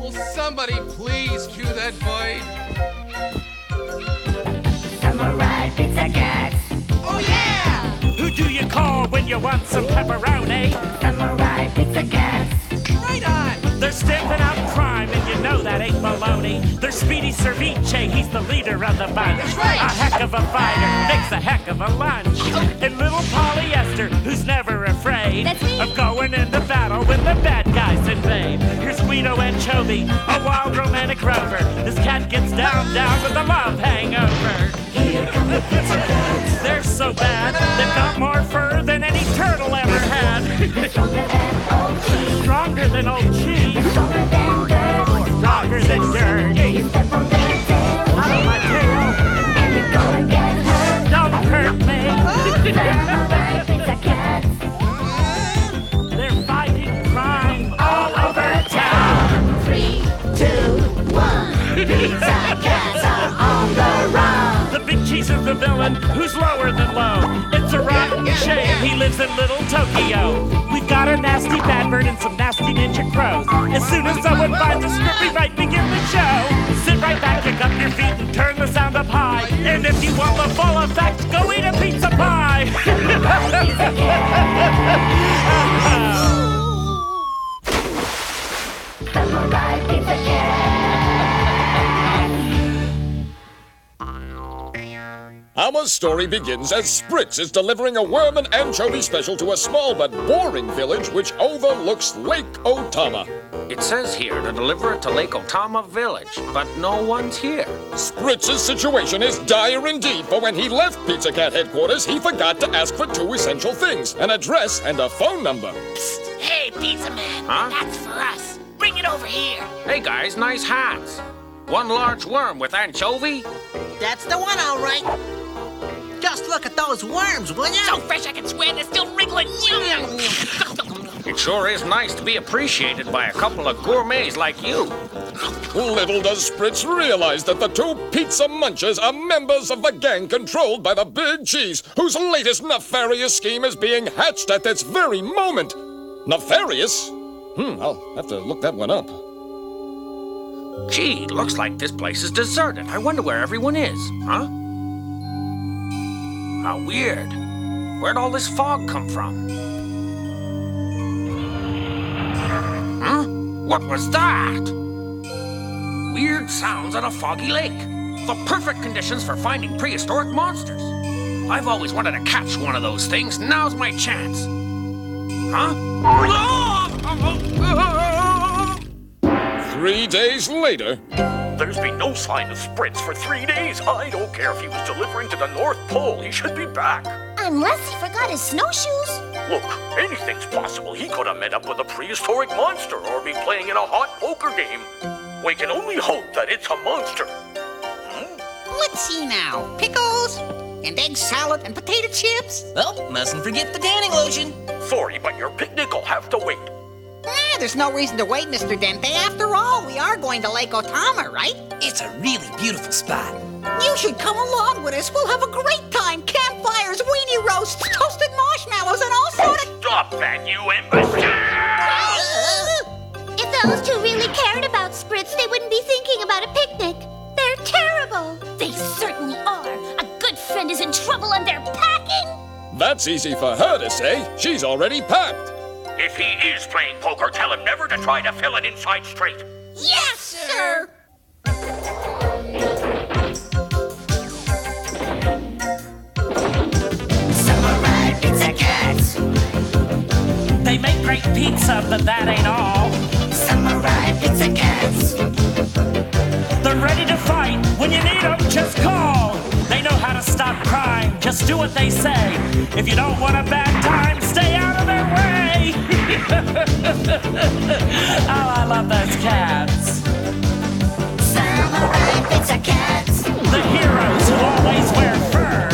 Will somebody please cue that void? Samurai Pizza Cats. Oh yeah! Who do you call when you want some pepperoni? Samurai Pizza Cats. Right on! They're stamping out crime, and you know that ain't baloney. They're Speedy Cerviche, he's the leader of the bunch. That's right. A heck of a fighter, makes a heck of a lunch. And little Polyester, who's never afraid That's me. of going into battle when the bad guys invade. Here's Guido Anchovy, a wild romantic rover. This cat gets down with a love hangover. Here come the Pizza Cats. They're so bad, they've got more fur than any turtle ever had. Stronger than old cheese. Stronger than old cheese. Stronger than dirt. Stronger than dirt. You step on their tail. Out of my tail. And you're gonna get hurt. Don't hurt me. Samurai Pizza Cats. They're fighting crime all over town. 3, 2, 1. Pizza Cats are on the run. The big cheese is the villain who's lower than low. It's a rotten shame he lives in Little Tokyo. We've got a nasty bad bird and some nasty ninja crows. As soon as someone finds a script, we might begin the show. Sit right back, kick up your feet, and turn the sound up high. And if you want the full effect, go eat a pizza pie. Samurai Pizza Cats. Our story begins as Spritz is delivering a worm and anchovy special to a small but boring village which overlooks Lake Otama. It says here to deliver it to Lake Otama Village, but no one's here. Spritz's situation is dire indeed, for when he left Pizza Cat headquarters, he forgot to ask for 2 essential things, an address and a phone number. Hey, Pizza Man, Huh? that's for us. Bring it over here. Hey guys, nice hats. One large worm with anchovy? That's the one, all right. Just look at those worms, will ya? So fresh I can swear they're still wriggling. It sure is nice to be appreciated by a couple of gourmets like you. Little does Spritz realize that the 2 pizza munchers are members of the gang controlled by the Big Cheese, whose latest nefarious scheme is being hatched at this very moment. Nefarious? I'll have to look that one up. Gee, looks like this place is deserted. I wonder where everyone is, huh? How weird. Where'd all this fog come from? Huh? What was that? Weird sounds on a foggy lake. The perfect conditions for finding prehistoric monsters. I've always wanted to catch one of those things. Now's my chance. Huh? 3 days later, There's been no sign of Spritz for 3 days. I don't care if he was delivering to the North Pole. He should be back. Unless he forgot his snowshoes. Look, anything's possible. He could have met up with a prehistoric monster or be playing in a hot poker game. We can only hope that it's a monster. Let's see now. Pickles and egg salad and potato chips. Oh, mustn't forget the tanning lotion. Sorry, but your picnic will have to wait. There's no reason to wait, Mr. Dente. After all, we are going to Lake Otama, right? It's a really beautiful spot. You should come along with us. We'll have a great time. Campfires, weenie roasts, toasted marshmallows, and all sort of... Stop that, you imbecile! If those 2 really cared about Spritz, they wouldn't be thinking about a picnic. They're terrible. They certainly are. A good friend is in trouble and they're packing. that's easy for her to say. She's already packed. If he is playing poker, tell him never to try to fill it inside straight. Yes, sir. Samurai Pizza Cats. They make great pizza, but that ain't all. Samurai Pizza Cats. They're ready to fight. When you need them, just call. They know how to stop crime. Just do what they say. If you don't want a bad time, stay out of their way. Oh, I love those cats. Samurai Pizza Cats. The heroes who always wear fur.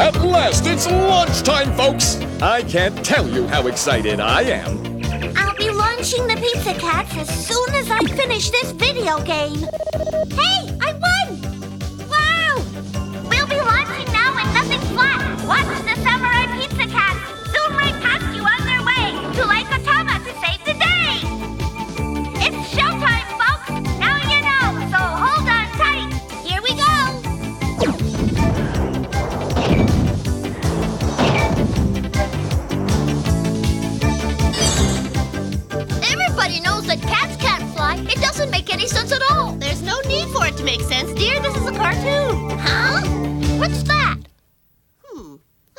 At last, it's lunchtime, folks. I can't tell you how excited I am. I'll be launching the Pizza Cats as soon as I finish this video game. Hey, I won! Wow! We'll be launching now and nothing's flat. Watch the Samurai Pizza Cats zoom right past you on their way to Lake Otama to any sense at all. There's no need for it to make sense, dear. This is a cartoon. Huh? What's that?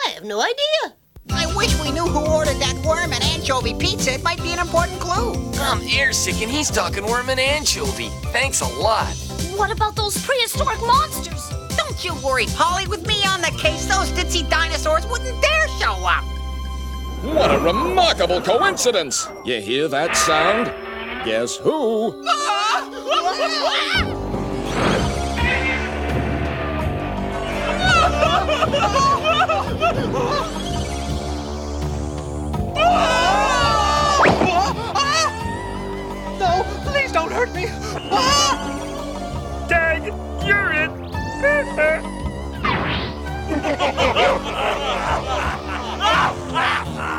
I have no idea. I wish we knew who ordered that worm and anchovy pizza. It might be an important clue. I'm airsick and he's talking worm and anchovy. Thanks a lot. What about those prehistoric monsters? Don't you worry, Polly. With me on the case, those ditzy dinosaurs wouldn't dare show up. What a remarkable coincidence! You hear that sound? Guess who? No, please don't hurt me. Dang, you're it.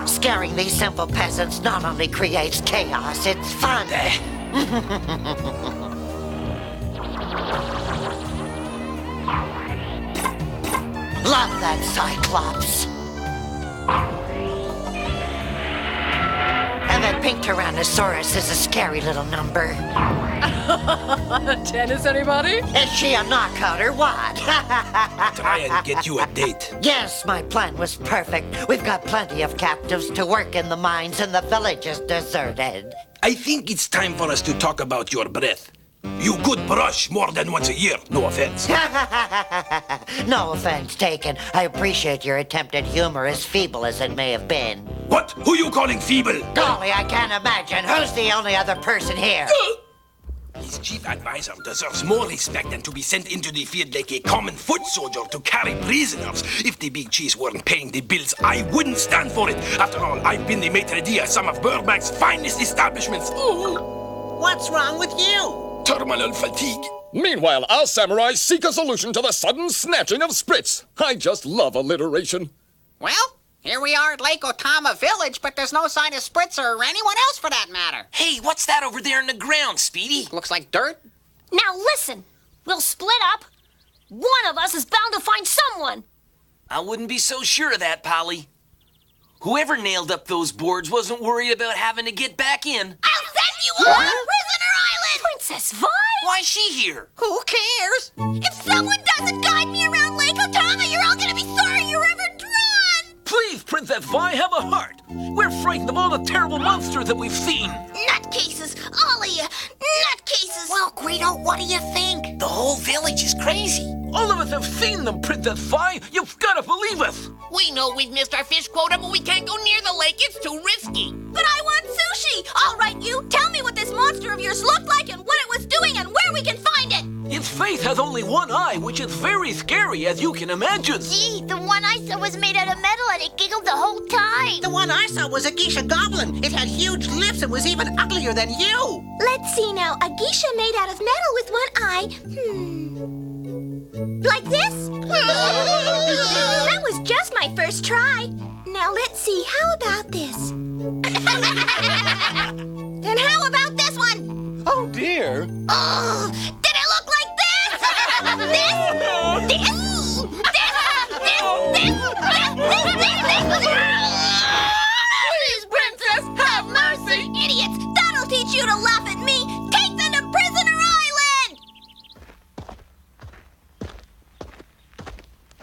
Scaring these simple peasants not only creates chaos, it's fun. Love that Cyclops. And that pink Tyrannosaurus is a scary little number. Tennis, anybody? Is she a knockout or what? Try and get you a date. Yes, my plan was perfect. We've got plenty of captives to work in the mines and the village is deserted. I think it's time for us to talk about your breath. You could brush more than once a year, no offense. No offense taken. I appreciate your attempted humor, as feeble as it may have been. What? Who you calling feeble? Golly, I can't imagine. Who's the only other person here? His chief advisor deserves more respect than to be sent into the field like a common foot soldier to carry prisoners. If the big cheese weren't paying the bills, I wouldn't stand for it. After all, I've been the maitre d' at some of Burbank's finest establishments. What's wrong with you? Terminal fatigue. Meanwhile, our samurais seek a solution to the sudden snatching of Spritz. I just love alliteration. Well, here we are at Lake Otama Village, but there's no sign of Spritz or anyone else for that matter. Hey, what's that over there in the ground, Speedy? Looks like dirt. Now listen, we'll split up. One of us is bound to find someone. I wouldn't be so sure of that, Polly. Whoever nailed up those boards wasn't worried about having to get back in. I'll send you on Prisoner Island! Princess Vi? Why's she here? Who cares? If someone doesn't guide me around Lake Otama, you're all gonna be sorry you're ever drawn! Please, Princess Vi, have a heart. We're frightened of all the terrible monsters that we've seen. Nutcases, all of you! Nutcases! Well, Greedo, what do you think? The whole village is crazy. All of us have seen them, Princess Vi. You've got to believe us. We know we've missed our fish quota, but we can't go near the lake. It's too risky. But I want sushi! All right, you, tell me what this monster of yours looked like and what it was doing and where we can find it! Its face has only one eye, which is very scary, as you can imagine. Gee, the one I saw was made out of metal and it giggled the whole time. The one I saw was a geisha goblin. It had huge lips and was even uglier than you. Let's see now, a geisha made out of metal with one eye. Like this? That was just my first try. Now let's see, how about this? And how about this one? Oh, dear. Oh, did it look like this? Please, Princess, have mercy! Idiots, that'll teach you to laugh at me. Take them to Prisoner Island!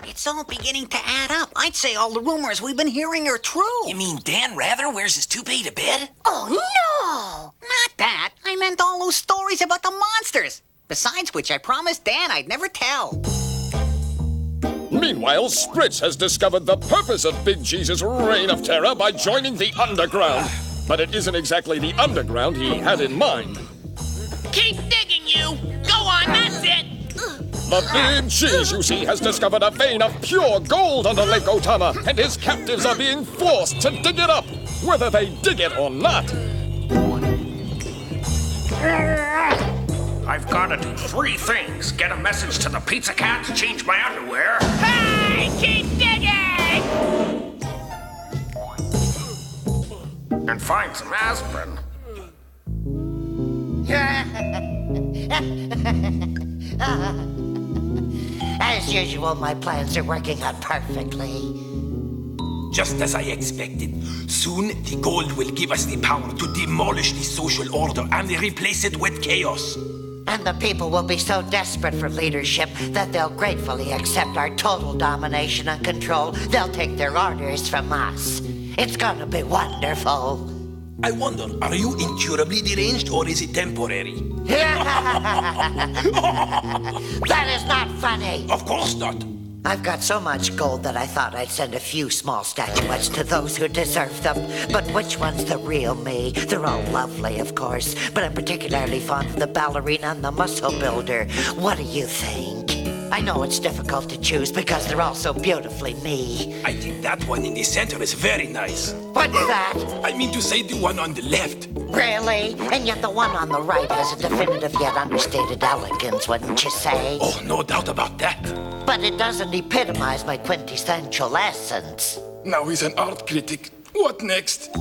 It's all beginning to add up. I'd say all the rumors we've been hearing are true. You mean Dan Rather wears his toupee to bed? Oh, no! Not that. I meant all those stories about the monsters. Besides which, I promised Dan I'd never tell. Meanwhile, Spritz has discovered the purpose of Big Cheese's reign of terror by joining the underground. But it isn't exactly the underground he had in mind. Keep digging, you! Go on, that's it! The Big Cheese, you see, has discovered a vein of pure gold under Lake Otama, and his captives are being forced to dig it up, whether they dig it or not. I've got to do 3 things. Get a message to the Pizza Cats, change my underwear. Hey, keep digging! And find some aspirin. As usual, my plans are working out perfectly. Just as I expected. Soon, the gold will give us the power to demolish the social order and replace it with chaos. And the people will be so desperate for leadership that they'll gratefully accept our total domination and control. They'll take their orders from us. It's gonna be wonderful. I wonder, are you incurably deranged or is it temporary? That is not funny. Of course not. I've got so much gold that I thought I'd send a few small statuettes to those who deserve them. But which one's the real me? They're all lovely, of course, but I'm particularly fond of the ballerina and the muscle builder. What do you think? I know it's difficult to choose because they're all so beautifully me. I think that one in the center is very nice. What's that? I mean to say the one on the left. Really? And yet the one on the right has a definitive yet understated elegance, wouldn't you say? Oh, no doubt about that. But it doesn't epitomize my quintessential essence. Now he's an art critic. What next?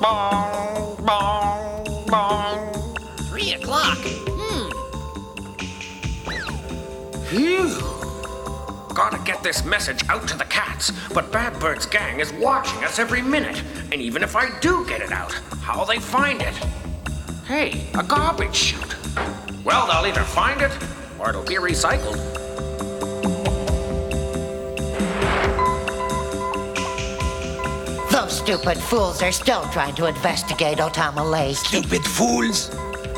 Bong, bong, bong. 3 o'clock. Phew. Gotta get this message out to the cats, but Bad Bird's gang is watching us every minute. And even if I do get it out, how'll they find it? Hey, a garbage chute. Well, they'll either find it, or it'll be recycled. Those stupid fools are still trying to investigate Otama Lake. Stupid fools?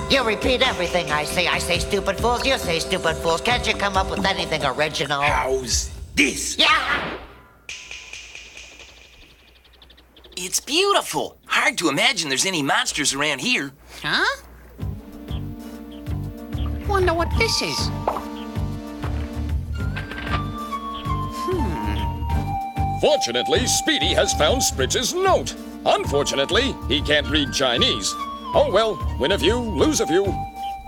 You repeat everything I say. I say stupid fools, you say stupid fools. Can't you come up with anything original? How's this? Yeah! It's beautiful. Hard to imagine there's any monsters around here. Huh? Wonder what this is. Fortunately, Speedy has found Spritz's note. Unfortunately, he can't read Chinese. Oh well, win a few, lose a few.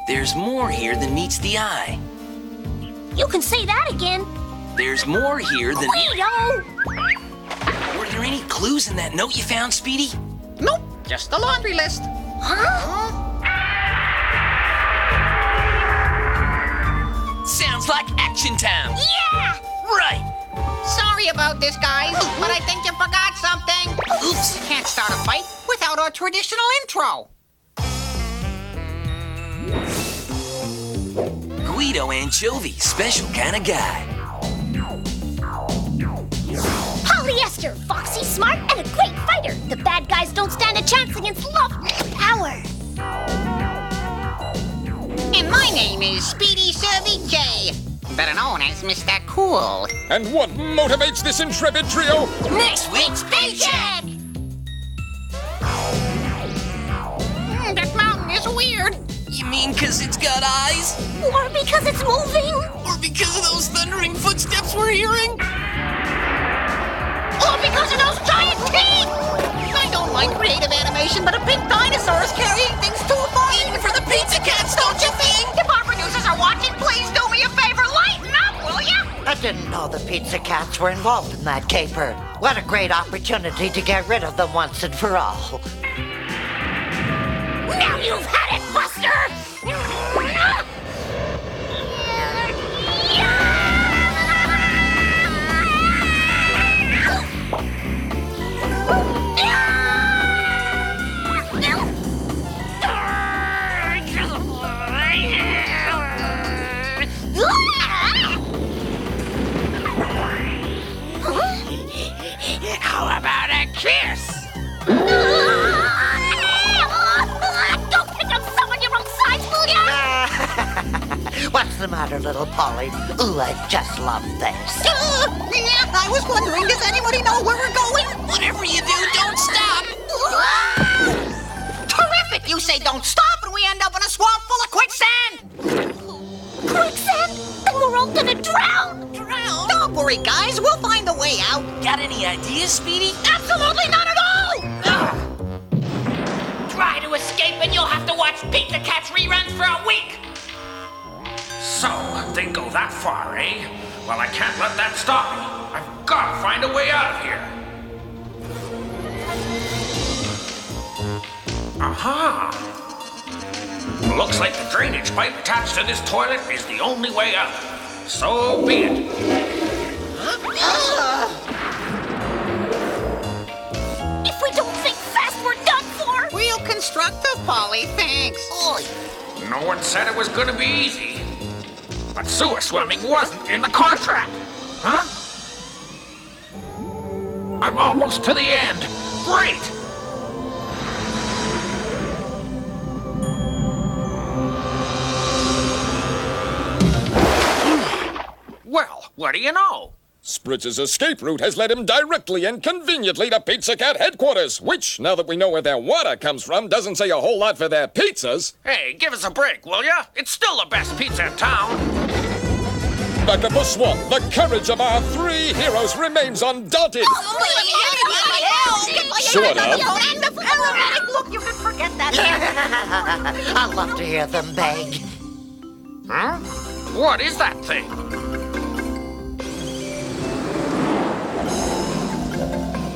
There's more here than meets the eye. You can say that again. There's more here than... Guido! Were there any clues in that note you found, Speedy? Nope, just the laundry list. Huh? Sounds like action time. Yeah! Right. Sorry about this, guys, but I think you forgot something. Oops. Can't start a fight without our traditional intro. Guido Anchovy, special kind of guy. Polyester, foxy, smart, and a great fighter. The bad guys don't stand a chance against love and power. And my name is Speedy Cerviche, better known as Mr. Cool. And what motivates this intrepid trio? Next week's paycheck! That mountain is weird. You mean 'cause it's got eyes? Or because it's moving. Or because of those thundering footsteps we're hearing? Or because of those giant teeth. I don't mind creative animation, but a pink dinosaur is carrying things too far. Even for the pizza cats, don't you think? If our producers are watching, please do me a favor. Lighten up, will ya? I didn't know the pizza cats were involved in that caper. What a great opportunity to get rid of them once and for all. Now you've had it, Buster! How about a kiss? Don't pick up someone your own size, will ya? What's the matter, little Polly? Ooh, I just love this. I was wondering, does anybody know where we're going? Whatever you do, don't stop. Terrific! You say don't stop and we end up in a swamp full of quicksand! Quicksand? Then we're all gonna drown! Drown? Don't worry, guys. We'll find a way out. Got any ideas, Speedy? Absolutely none at all! Try to escape and you'll have to watch Pizza Cats reruns for a week. So, they go that far, eh? Well, I can't let that stop me. I've got to find a way out of here. Aha! Looks like the drainage pipe attached to this toilet is the only way out. So be it. If we don't think said it was gonna be easy. But sewer swimming wasn't in the contract. Huh? I'm almost to the end. Great! Well, what do you know? Spritz's escape route has led him directly and conveniently to Pizza Cat headquarters, which, now that we know where their water comes from, doesn't say a whole lot for their pizzas. Hey, give us a break, will ya? It's still the best pizza in town. Dr. Buswap, the courage of our three heroes remains undaunted. Sort of. Look, you can forget that. I love to hear them beg. Huh? What is that thing?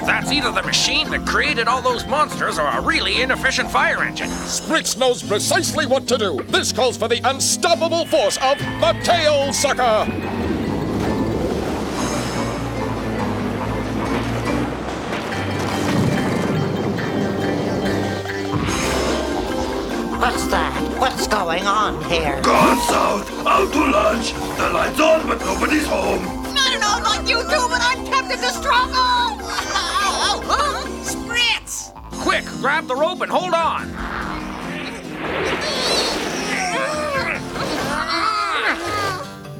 That's either the machine that created all those monsters or a really inefficient fire engine. Spritz knows precisely what to do. This calls for the unstoppable force of the Tail Sucker. What's that? What's going on here? Gone south, out to lunch. The lights on, but nobody's home. I don't know about you two, but I'm tempted to struggle. Spritz! Quick, grab the rope and hold on.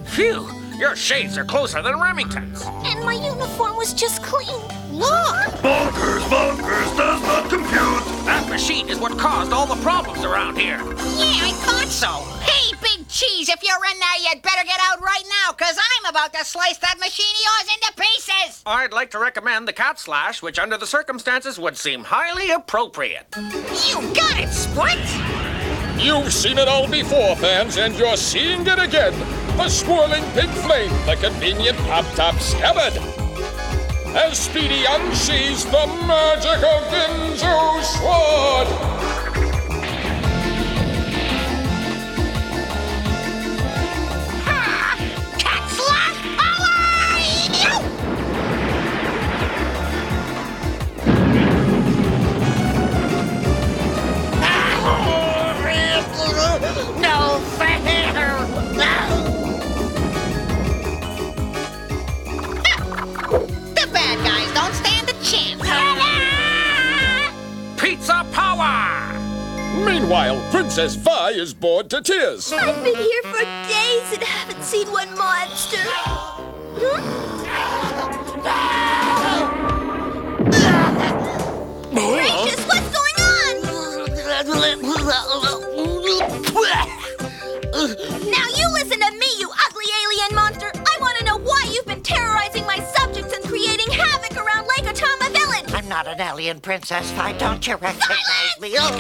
Phew, your shades are closer than Remington's. And my uniform was just clean. Look! Bonkers, bonkers, does not compute. That machine is what caused all the problems around here. Yeah, I thought so. Hey, Big Cheese, if you're in there, you'd better get out right now, because I'm about to slice that machine of yours into pieces. I'd like to recommend the Cat Slash, which under the circumstances would seem highly appropriate. You got it, Spritz! You've seen it all before, fans, and you're seeing it again. The swirling pink flame, the convenient pop-top scabbard. As Speedy unsheathes the magical Ginzu sword. Cat Slash power! No fair! The bad guys don't stand a chance. Pizza power! Meanwhile, Princess Vi is bored to tears. I've been here for days and haven't seen one monster. Gracious, what's going on? Now you listen to me, you ugly alien monster. I want to know why you've been terrorizing my subjects and creating havoc around Lake Otama Villain. I'm not an alien, Princess Vi. Don't you recognize me? Oh.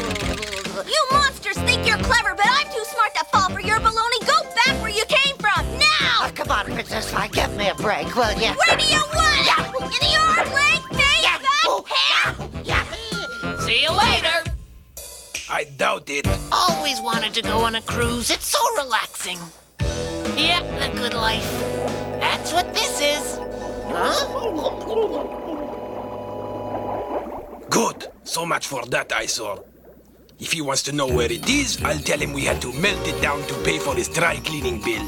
You monsters think you're clever, but I'm too smart to fall for your baloney. Go back where you came from, now! Oh, come on, Princess Vi. Give me a break, will you? Where do you want it? In your leg, face, back, hair? See you later. I doubt it. Always wanted to go on a cruise. It's so relaxing. Yep, the good life. That's what this is. Huh? Good. So much for that eyesore. If he wants to know where it is, I'll tell him we had to melt it down to pay for his dry cleaning bill.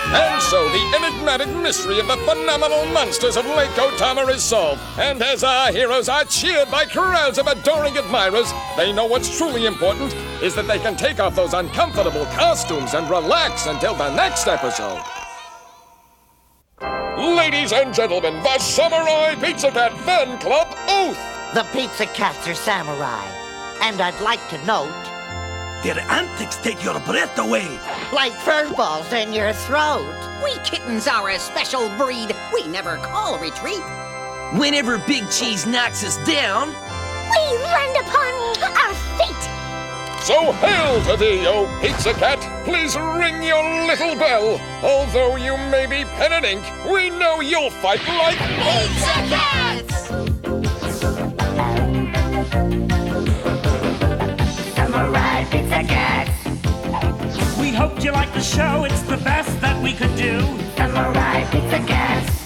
And so the enigmatic mystery of the phenomenal monsters of Lake Otama is solved. And as our heroes are cheered by crowds of adoring admirers, they know what's truly important is that they can take off those uncomfortable costumes and relax until the next episode. Ladies and gentlemen, the Samurai Pizza Cat Fan Club Oath! The Pizza Cats are samurai. And I'd like to note... Their antics take your breath away. like fur balls in your throat. We kittens are a special breed. We never call retreat. Whenever Big Cheese knocks us down, we land upon our fate. So hail to thee, O Pizza Cat! Please ring your little bell. Although you may be pen and ink, we know you'll fight like Pizza Cats! Samurai Pizza Cats! We hoped you liked the show, it's the best that we could do. Samurai Pizza Cats!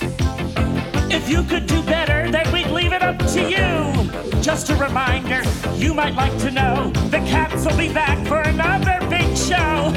If you could do better, then we'd leave it up to you. just a reminder, you might like to know, the cats will be back for another big show.